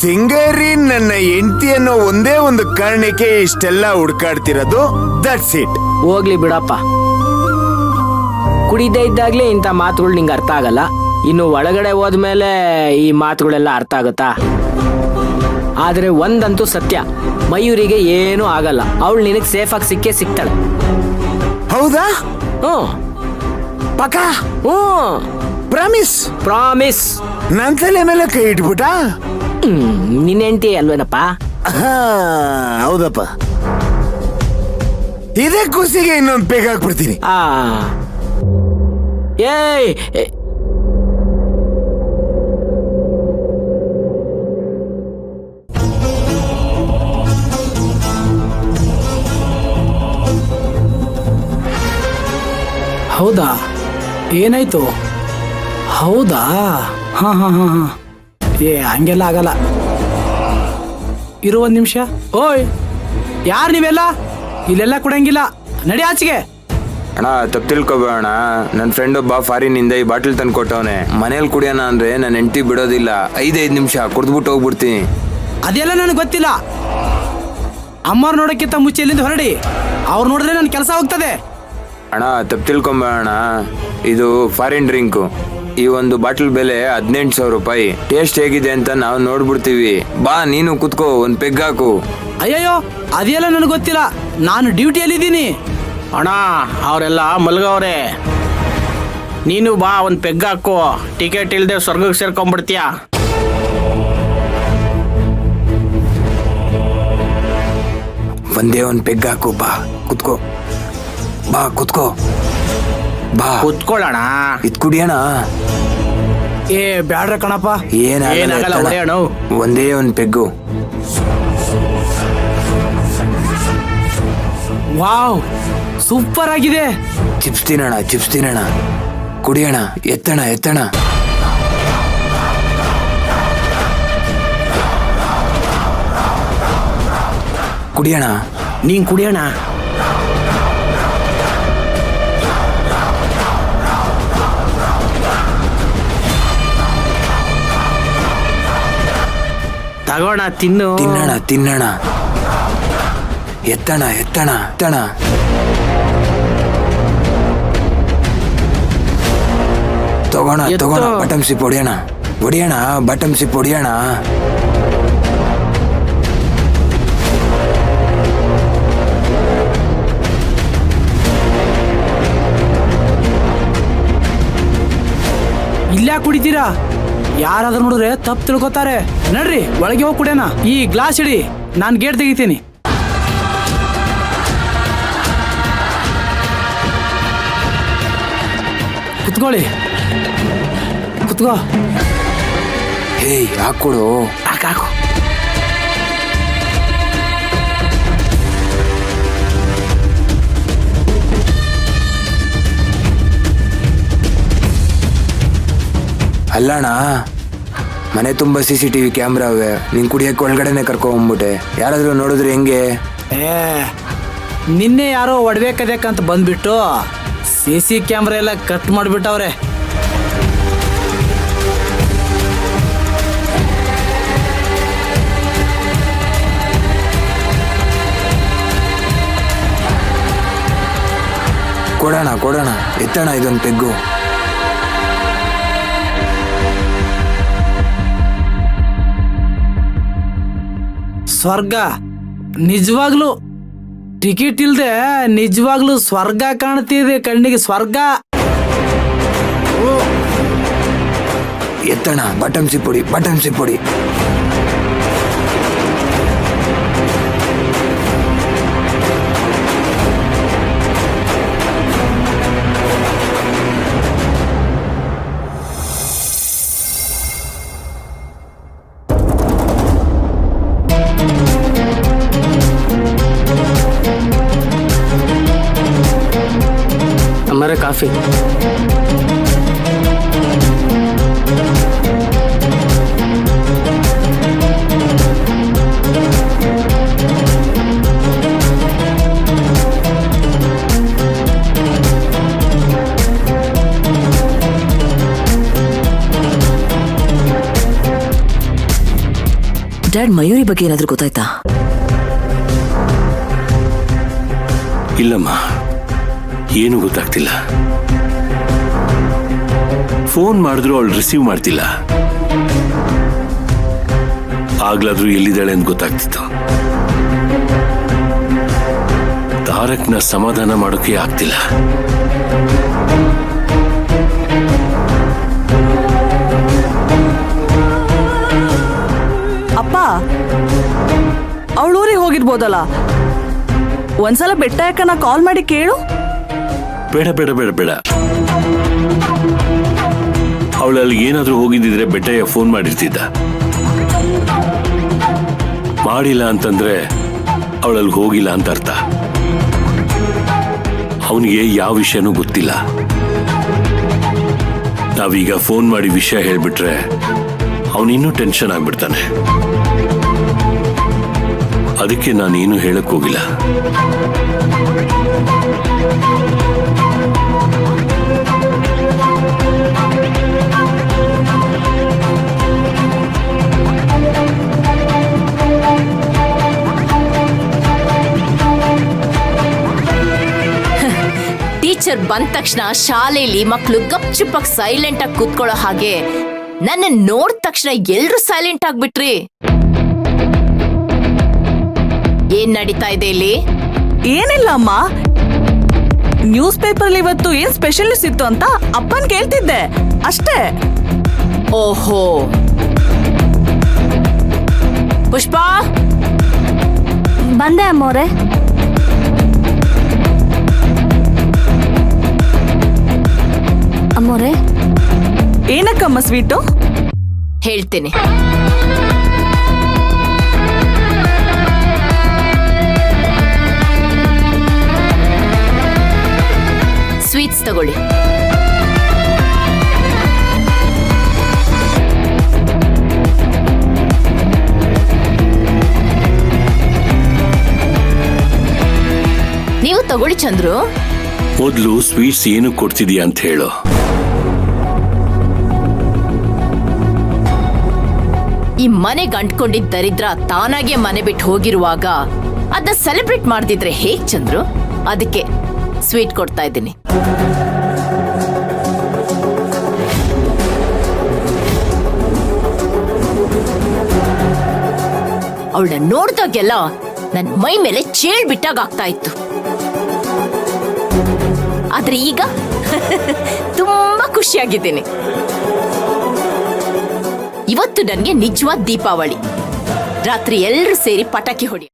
ಸಿಂಗರಿ ನನ್ನ ಹೆಂಡತಿ ಅನ್ನೋ ಒಂದೇ ಒಂದು ಕಾರಣಕ್ಕೆ ಇಷ್ಟೆಲ್ಲ ಹುಡ್ಕಾಡ್ತಿರೋದು. That's it. ಹೋಗ್ಲಿ ಬಿಡಪ್ಪ, ಕುಡಿದೇ ಇದ್ದಾಗ್ಲೇ ಇಂಥ ಮಾತುಗಳು ನಿಂಗೆ ಅರ್ಥ ಆಗಲ್ಲ, ಇನ್ನು ಒಳಗಡೆ ಹೋದ್ಮೇಲೆ ಈ ಮಾತುಗಳೆಲ್ಲ ಅರ್ಥ ಆಗುತ್ತಾ? ಆದ್ರೆ ಒಂದಂತೂ ಸತ್ಯ, ಮಯೂರಿಗೆ ಏನೂ ಆಗಲ್ಲ. ಅವಳು ನಿನಗೆ ಸೇಫಾಗಿ ಸಿಗ್ತಾಳೆ. ಹೌದಾ? ಹ್ಞೂ ಪಕ್ಕ? ಹ್ಞೂ ಪ್ರಾಮಿಸ್? ಪ್ರಾಮಿಸ್. ನನ್ ತಲೆ ಮೇಲೆ ಕೈ ಇಟ್ಬಿಟ್ಟ? ನಿನ್ನ ಹೆಂಡತಿ ಅಲ್ವೇನಪ್ಪ? ಹೌದಪ್ಪ. ಇದೇ ಖುಷಿಗೆ ಇನ್ನೊಂದು ಪೇಗ್ ಹಾಕ್ಬಿಡ್ತೀನಿ. ಏಯ್, ಹೌದಾ? ಏನಾಯ್ತು? ಹೌದಾ? ಹಾ ಹಾ ಹಾ ಹಾ. ಹಂಗೆಲ್ಲ ಆಗಲ್ಲ. ಇರು ಒಂದ್ ನಿಮಿಷ. ಓಯ್, ಯಾರು ನೀವೆಲ್ಲ? ಇಲ್ಲೆಲ್ಲ ಕೊಡಂಗಿಲ್ಲ, ನಡಿ ಆಚೆಗೆ. ಅಣ್ಣ ತಪ್ಪು ತಿಳ್ಕೊಬೇಡ. ನನ್ನ ಫ್ರೆಂಡ್ ಒಬ್ಬ ಫಾರಿನಿಂದ ಈ ಬಾಟಲ್ ತಂದು ಕೊಟ್ಟವನೆ. ಮನೇಲಿ ಕುಡಿಯೋಣ ಅಂದ್ರೆ ನನ್ನ ಹೆಂಡತಿ ಬಿಡೋದಿಲ್ಲ. 5 ನಿಮಿಷ ಕುಡ್ದ್ಬಿಟ್ಟು ಹೋಗ್ಬಿಡ್ತೀನಿ. ಅದೆಲ್ಲ ನನಗೆ ಗೊತ್ತಿಲ್ಲ. ಅಮ್ಮವ್ರು ನೋಡೋಕ್ಕಿಂತ ಮುಂಚೆ ಇಲ್ಲಿಂದ ಹೊರಡಿ. ಅವ್ರು ನೋಡಿದ್ರೆ ನನ್ನ ಕೆಲಸ ಹೋಗ್ತದೆ. ಅಣ್ಣ ತಪ್ಪು ತಿಳ್ಕೊಂಬೇಡ. ಇದು ಫಾರಿನ್ ಡ್ರಿಂಕು. ಈ ಒಂದು ಬಾಟಲ್ ಬೆಲೆ 18,000 ರೂಪಾಯಿ. ಟೇಸ್ಟ್ ಹೇಗಿದೆ ಅಂತ ನಾವು ನೋಡ್ಬಿಡ್ತೀವಿ. ಬಾ ನೀನು ಕುತ್ಕೋ, ಒಂದು ಪೆಗ್ ಹಾಕು. ಅಯ್ಯಯ್ಯೋ, ಅದೆಲ್ಲ ನನಗೆ ಗೊತ್ತಿಲ್ಲ. ನಾನು ಡ್ಯೂಟಿಯಲ್ಲಿದ್ದೀನಿ. ಅಣ್ಣ ಅವರೆಲ್ಲ ಮಲ್ಗವ್ರೆ. ನೀನು ಬಾ, ಒಂದು ಪೆಗ್ ಹಾಕೋ. ಟಿಕೆಟ್ ಇಲ್ದೆ ಸ್ವರ್ಗಕ್ಕೆ ಸೇರ್ಕೊಂಡ್ಬಿಡ್ತೀಯ. ಒಂದೇ ಒಂದು ಪೆಗ್ ಹಾಕು. ಬಾ ಕುತ್ಕೋ, ಬಾ ಕುತ್ಕೋ, ಬಾ ಕುತ್ಕೊಳ್ಳೋಣ. ಇದ್ ಕುಡಿಯೋಣ. ಬ್ಯಾಡ್ರ ಕಣಪ್ಪ. ಏನಾಗಲ್ಲ, ಹೊಡೆಯೋಣ. ಒಂದೇ ಒಂದು ಪೆಗ್ಗು. ವಾವ್, ಸೂಪರ್ ಆಗಿದೆ. ಚಿಪ್ಸ್ ತಿನ್ನೋಣ. ಕುಡಿಯೋಣ. ಎತ್ತಣ. ಕುಡಿಯೋಣ. ನೀನ್ ಕುಡಿಯೋಣ. ತಗೋಣ, ತಿನ್ನೋಣ. ಎತ್ತಣ. ತಗೋಣ. ಬಟನ್ ಸಿಪ್ ಹೊಡಿಯೋಣ. ಬಟನ್ ಸಿಪ್ ಹೊಡಿಯೋಣ. ಇಲ್ಲ ಕುಡಿತೀರಾ? ಯಾರಾದ್ರೂ ನೋಡಿದ್ರೆ ತಪ್ಪು ತಿಳ್ಕೊತಾರೆ. ನಡ್ರಿ ಒಳಗೆ ಹೋಗಿ ಕುಡಿಯೋಣ. ಈ ಗ್ಲಾಸ್ ಇಡಿ, ನಾನು ಗೇಟ್ ತೆಗಿತೀನಿ. ಕುತ್ಕೋ. ಹೇಯ್ ಹಾಕೊಡು. ಹಾಕು. ಅಲ್ಲಣ್ಣ, ಮನೆ ತುಂಬ CCTV ಕ್ಯಾಮ್ರಾ ಅವೆ. ನೀನ್ ಕುಡಿಯಕ್ಕೆ ಒಳಗಡೆನೆ ಕರ್ಕೊಂಡ್ಬಿಟ್ಟೆ. ಯಾರಾದ್ರೂ ನೋಡಿದ್ರೆ ಹೆಂಗೆ? ನಿನ್ನೆ ಯಾರೋ ಒಡ್ಬೇಕಂತ ಬಂದ್ಬಿಟ್ಟು CC ಕ್ಯಾಮ್ರಾ ಎಲ್ಲ ಕಟ್ ಮಾಡಿಬಿಟ್ಟವ್ರೆ. ಕೊಡೋಣ. ಎತ್ತಣ ಇದೊಂದು ಪೆಗ್ಗು. ಸ್ವರ್ಗ ನಿಜವಾಗ್ಲು ಟಿಕೆಟ್ ಇಲ್ದೆ ನಿಜವಾಗ್ಲೂ ಸ್ವರ್ಗ ಕಾಣ್ತಿದೆ ಕಣ್ಣಿಗೆ. ಸ್ವರ್ಗ. ಎತ್ತಣ. ಬಟನ್ ಸಿಪ್ ಹೊಡಿ. हमारे काफी ಡ್ಯಾಡ್ ಮಯೂರಿ ಬಗ್ಗೆ ಏನಾದ್ರೂ ಗೊತ್ತಾಯ್ತಾ? ಇಲ್ಲಮ್ಮ, ಏನು ಗೊತ್ತಾಗ್ತಿಲ್ಲ. ಫೋನ್ ಮಾಡಿದ್ರು ಅವಳು ರಿಸೀವ್ ಮಾಡ್ತಿಲ್ಲ. ಆಗ್ಲಾದ್ರೂ ಎಲ್ಲಿದ್ದಾಳೆ ಅಂತ ಗೊತ್ತಾಗ್ತಿತ್ತು. ತಾರಕ್ನ ಸಮಾಧಾನ ಮಾಡೋಕೆ ಆಗ್ತಿಲ್ಲ. ಅಪ್ಪ, ಅವಳೂರಿಗೆ ಹೋಗಿರ್ಬೋದಲ್ಲ. ಒಂದ್ಸಲ ಬೆಟ್ಟ ಯಾಕನ ಕಾಲ್ ಮಾಡಿ ಕೇಳು. ಬೇಡ ಬೇಡ ಬೇಡ ಬೇಡ. ಅವಳಲ್ಲಿ ಏನಾದ್ರೂ ಹೋಗಿದ್ದಿದ್ರೆ ಬೆಟ್ಟಯ್ಯ ಫೋನ್ ಮಾಡಿರ್ತಿದ್ದ. ಮಾಡಿಲ್ಲ ಅಂತಂದ್ರೆ ಅವಳಲ್ಲಿ ಹೋಗಿಲ್ಲ ಅಂತ ಅರ್ಥ. ಅವನಿಗೆ ಯಾವ ವಿಷಯನೂ ಗೊತ್ತಿಲ್ಲ. ನಾವೀಗ ಫೋನ್ ಮಾಡಿ ವಿಷಯ ಹೇಳ್ಬಿಟ್ರೆ ಅವನಿನ್ನೂ ಟೆನ್ಷನ್ ಆಗ್ಬಿಡ್ತಾನೆ. ಅದಕ್ಕೆ ನಾನೇನು ಹೇಳಕ್ ಹೋಗಿಲ್ಲ. ಟೀಚರ್ ಬಂದ ತಕ್ಷಣ ಶಾಲೆಯಲ್ಲಿ ಮಕ್ಕಳು ಗಪ್ಚುಪ್ಪಾಗಿ ಸೈಲೆಂಟ್ ಆಗಿ ಕೂತ್ಕೊಳ್ಳೋ ಹಾಗೆ ನನ್ನ ನೋಡಿದ ತಕ್ಷಣ ಎಲ್ರು ಸೈಲೆಂಟ್ ಆಗ್ಬಿಟ್ರಿ. ಏನ್ ನಡೀತಾ ಇದೆ ಇಲ್ಲಿ? ಏನಿಲ್ಲ ಅಮ್ಮ, ನ್ಯೂಸ್ ಪೇಪರ್ ಇವತ್ತು ಏನ್ ಸ್ಪೆಷಲ್ ನ್ಯೂಸ್ ಇತ್ತು ಅಂತ ಅಪ್ಪನ್ ಕೇಳ್ತಿದ್ದೆ ಅಷ್ಟೇ. ಓಹೋ, ಪುಷ್ಪಾ ಬಂದೆ ಅಮ್ಮೋರೆ. ಅಮ್ಮೋರೆ, ಏನಕ್ಕಮ್ಮ ಸ್ವೀಟು? ಹೇಳ್ತೇನೆ. ಸ್ವೀಟ್ಸ್ ತಗೊಳ್ಳಿ. ನೀವು ತಗೊಳ್ಳಿ ಚಂದ್ರು. ಮೊದ್ಲು ಸ್ವೀಟ್ಸ್ ಏನು ಕೊಡ್ತಿದೀಯ ಅಂತ ಹೇಳು. ಈ ಮನೆಗೆ ಅಂಟ್ಕೊಂಡಿದ್ದ ದರಿದ್ರ ತಾನಾಗೆ ಮನೆ ಬಿಟ್ಟು ಹೋಗಿರುವಾಗ ಅದನ್ನ ಸೆಲೆಬ್ರೇಟ್ ಮಾಡ್ತಿದ್ರೆ ಹೇಗ್ ಚಂದ್ರು? ಅದಕ್ಕೆ ಸ್ವೀಟ್ ಕೊಡ್ತಾ ಇದ್ದೀನಿ. ಅವಳನ್ನ ನೋಡ್ದಾಗೆಲ್ಲ ನನ್ ಮೈ ಮೇಲೆ ಚೇಳ್ ಬಿಟ್ಟಾಗ ಆಗ್ತಾ ಇತ್ತು. ಆದ್ರೆ ಈಗ ತುಂಬಾ ಖುಷಿಯಾಗಿದ್ದೀನಿ. ಇವತ್ತು ನನ್ಗೆ ನಿಜವಾದ ದೀಪಾವಳಿ. ರಾತ್ರಿ ಎಲ್ಲರೂ ಸೇರಿ ಪಟಾಕಿ ಹೊಡಿ.